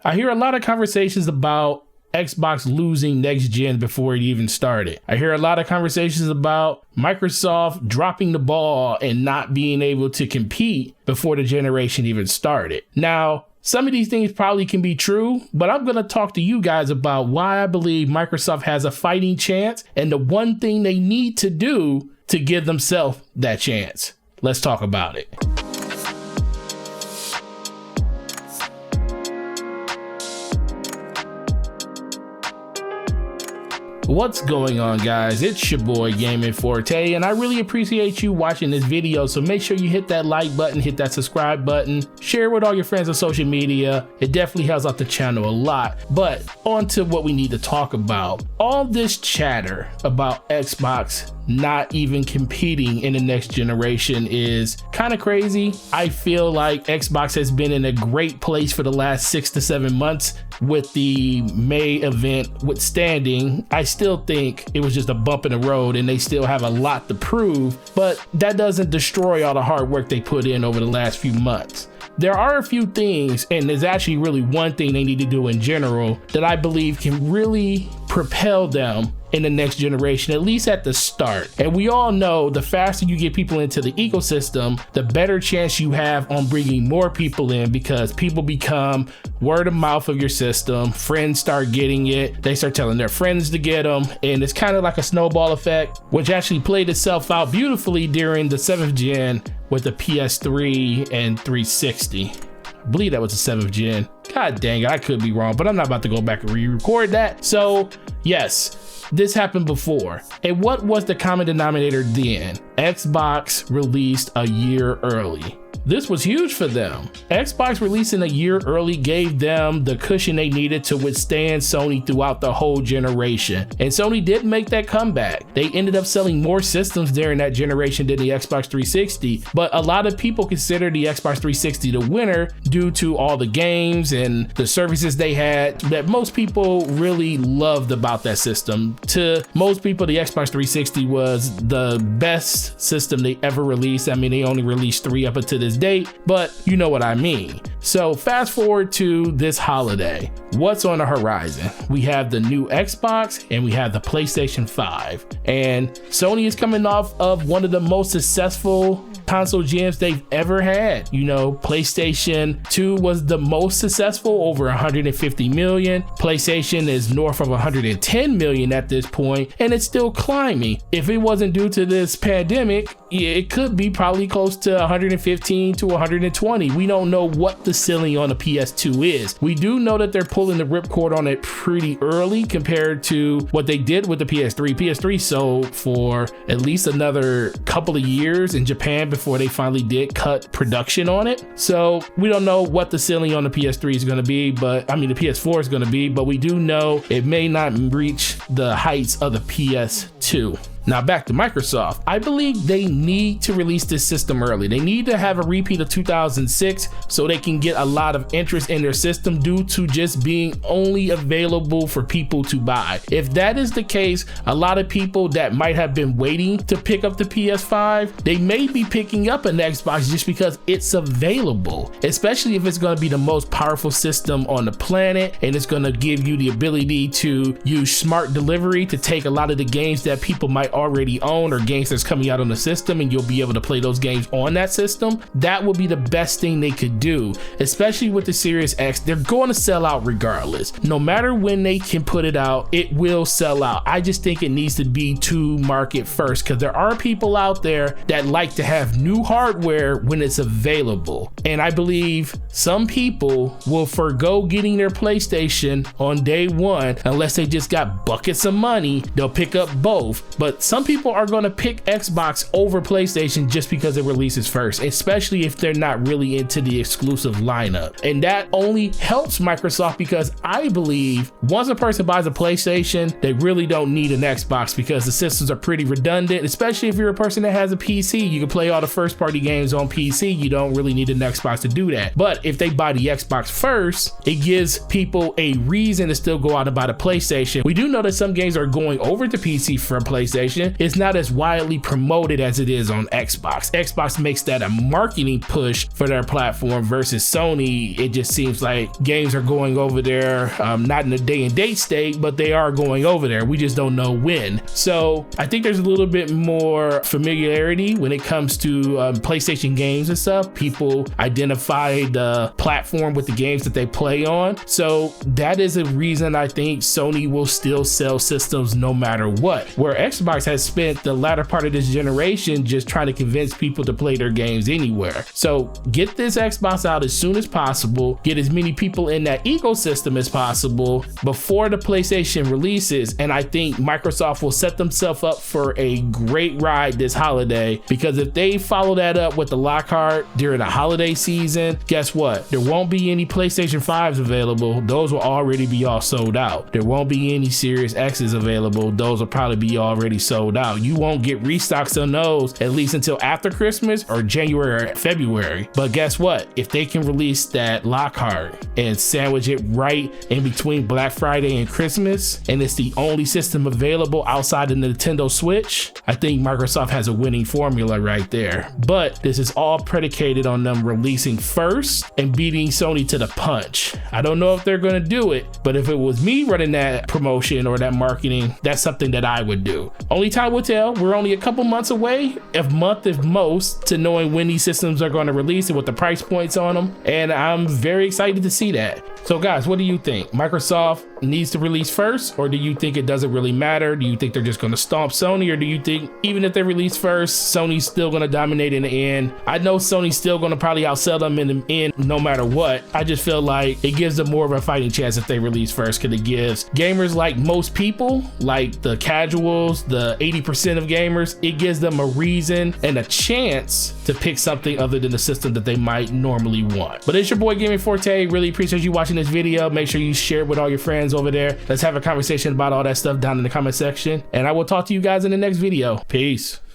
I hear a lot of conversations about Xbox losing next gen before it even started. I hear a lot of conversations about Microsoft dropping the ball and not being able to compete before the generation even started. Now, some of these things probably can be true, but I'm going to talk to you guys about why I believe Microsoft has a fighting chance and the one thing they need to do to give themselves that chance. Let's talk about it. What's going on, guys? It's your boy Gaming Forte, and I really appreciate you watching this video. So make sure you hit that like button, hit that subscribe button, share with all your friends on social media. It definitely helps out the channel a lot. But on to what we need to talk about. All this chatter about Xbox not even competing in the next generation is kind of crazy. I feel like Xbox has been in a great place for the last 6 to 7 months with the May event withstanding. I still think it was just a bump in the road and they still have a lot to prove, but that doesn't destroy all the hard work they put in over the last few months. There are a few things, and there's actually really one thing they need to do in general that I believe can really propel them in the next generation, at least at the start. And we all know the faster you get people into the ecosystem, the better chance you have on bringing more people in, because people become word of mouth of your system. Friends start getting it. They start telling their friends to get them. And it's kind of like a snowball effect, which actually played itself out beautifully during the 7th gen with the PS3 and 360. I believe that was the 7th gen. God dang it, I could be wrong, but I'm not about to go back and re-record that. So yes, this happened before. And what was the common denominator then? Xbox released a year early. This was huge for them. Xbox releasing a year early gave them the cushion they needed to withstand Sony throughout the whole generation. And Sony did make that comeback. They ended up selling more systems during that generation than the Xbox 360, but a lot of people consider the Xbox 360 the winner due to all the games and the services they had that most people really loved about that system. To most people, the Xbox 360 was the best system they ever released. I mean, they only released 3 up until this date, but you know what I mean. So fast forward to this holiday. What's on the horizon? We have the new Xbox and we have the PlayStation 5, and Sony is coming off of one of the most successful console gens they've ever had. You know, PlayStation 2 was the most successful, over 150 million. PlayStation is north of 110 million at this point, and it's still climbing. If it wasn't due to this pandemic, it could be probably close to 115 to 120. We don't know what the ceiling on the PS2 is. We do know that they're pulling the ripcord on it pretty early compared to what they did with the PS3. PS3 sold for at least another couple of years in Japan before they finally did cut production on it. So we don't know what the ceiling on the PS3 is going to be, but I mean the PS4 is going to be, but we do know it may not reach the heights of the PS2. Now back to Microsoft. I believe they need to release this system early. They need to have a repeat of 2006 so they can get a lot of interest in their system due to just being only available for people to buy. If that is the case, a lot of people that might have been waiting to pick up the PS5, they may be picking up an Xbox just because it's available, especially if it's going to be the most powerful system on the planet and it's going to give you the ability to use smart delivery to take a lot of the games that people might already own or games that's coming out on the system, and you'll be able to play those games on that system. That would be the best thing they could do, especially with the Series X. They're going to sell out regardless. No matter when they can put it out, it will sell out. I just think it needs to be to market first, because there are people out there that like to have new hardware when it's available, and I believe some people will forgo getting their PlayStation on day one unless they just got buckets of money. They'll pick up both, but some people are going to pick Xbox over PlayStation just because it releases first, especially if they're not really into the exclusive lineup. And that only helps Microsoft, because I believe once a person buys a PlayStation, they really don't need an Xbox because the systems are pretty redundant, especially if you're a person that has a PC. You can play all the first party games on PC. You don't really need an Xbox to do that. But if they buy the Xbox first, it gives people a reason to still go out and buy the PlayStation. We do know that some games are going over to PC from PlayStation, generation, it's not as widely promoted as it is on Xbox. Xbox makes that a marketing push for their platform versus Sony. It just seems like games are going over there, not in a day and date state, but they are going over there. We just don't know when. So I think there's a little bit more familiarity when it comes to PlayStation games and stuff. People identify the platform with the games that they play on. So that is a reason I think Sony will still sell systems no matter what. Where Xbox has spent the latter part of this generation just trying to convince people to play their games anywhere. So get this Xbox out as soon as possible. Get as many people in that ecosystem as possible before the PlayStation releases. And I think Microsoft will set themselves up for a great ride this holiday, because if they follow that up with the Lockhart during the holiday season, guess what? There won't be any PlayStation 5s available. Those will already be all sold out. There won't be any Series X's available. Those will probably be already sold out. You won't get restocks on those at least until after Christmas or January or February. But guess what? If they can release that Lockhart and sandwich it right in between Black Friday and Christmas, and it's the only system available outside the Nintendo Switch, I think Microsoft has a winning formula right there. But this is all predicated on them releasing first and beating Sony to the punch. I don't know if they're going to do it, but if it was me running that promotion or that marketing, that's something that I would do. Only time will tell. We're only a couple months away, a month if most, to knowing when these systems are going to release and what the price points on them. And I'm very excited to see that. So guys, what do you think? Microsoft needs to release first, or do you think it doesn't really matter? Do you think they're just going to stomp Sony, or do you think even if they release first, Sony's still going to dominate in the end? I know Sony's still going to probably outsell them in the end no matter what. I just feel like it gives them more of a fighting chance if they release first, because it gives gamers like most people, like the casuals, the 80% of gamers, it gives them a reason and a chance to pick something other than the system that they might normally want. But it's your boy Gaming Forte. Really appreciate you watching this video. Make sure you share it with all your friends over there. Let's have a conversation about all that stuff down in the comment section, and I will talk to you guys in the next video. Peace.